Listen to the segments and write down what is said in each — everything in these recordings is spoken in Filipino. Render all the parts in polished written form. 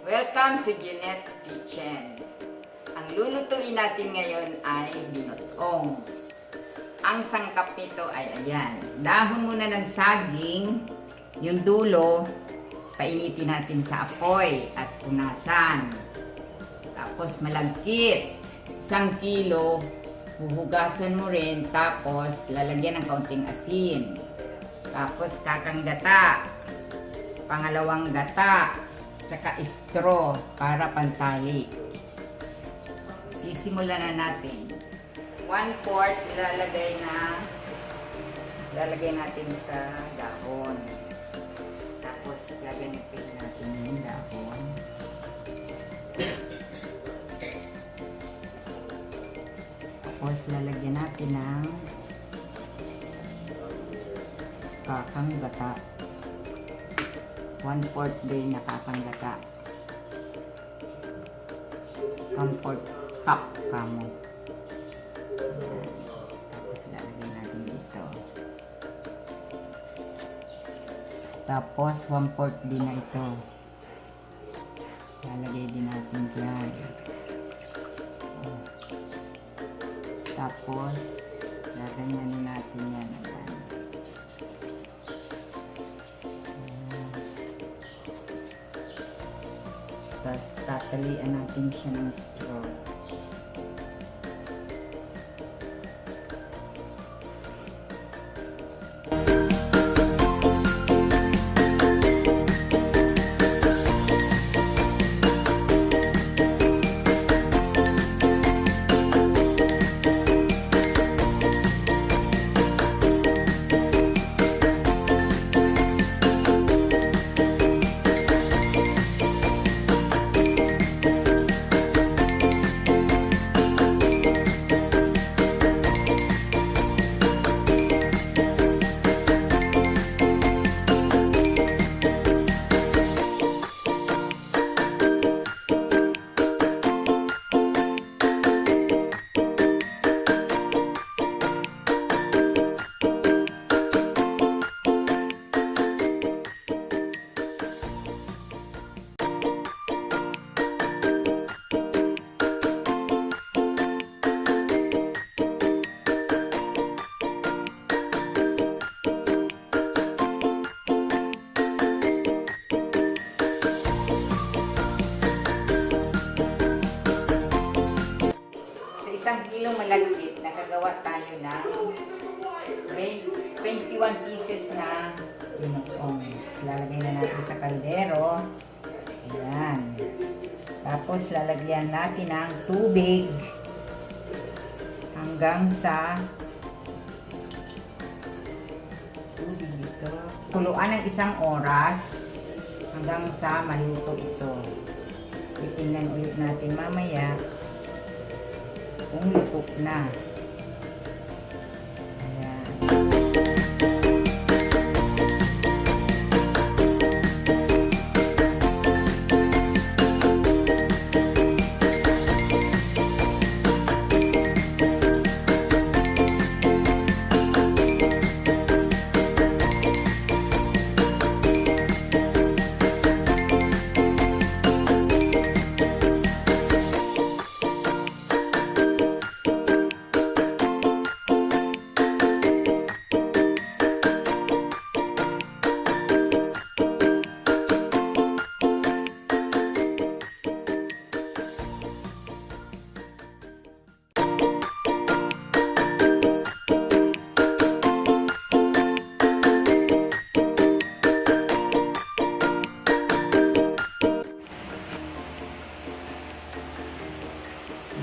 Welcome to Jeneth Kitchen. Ang lulutuin natin ngayon ay Binut-Ong. Ang sangkap nito ay ayan. Dahon muna ng saging, yung dulo, painitin natin sa apoy at punasan. Tapos malagkit, 1 kilo, huhugasan mo rin, tapos lalagyan ng kaunting asin. Tapos kakang gata, pangalawang gata, tsaka straw para pantali. Sisimulan na natin. 1/4 ilalagay natin sa dahon. Tapos gaganipin natin yung dahon. Tapos lalagyan natin ng kakang gata. 1/4 din na kakang gata. 1/4 cup kamo. Ayan. Tapos lalagyan natin dito. Tapos 1/4 din na ito. Lalagay din natin dyan. Tapos gaganyanin natin yan. Tapos tatalian natin siya ng straw. Sa 1 kilong malagkit, nakagawa tayo ng 21 pieces na Binut-Ong. Lalagay na natin sa kaldero. Ayan. Tapos lalagyan natin ng tubig hanggang sa tubig ito. Kuluan ng 1 oras hanggang sa maluto ito. Titingnan ulit natin mamaya kung luto na. Ayan.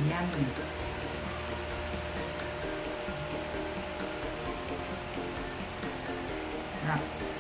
Yummy. Sarap.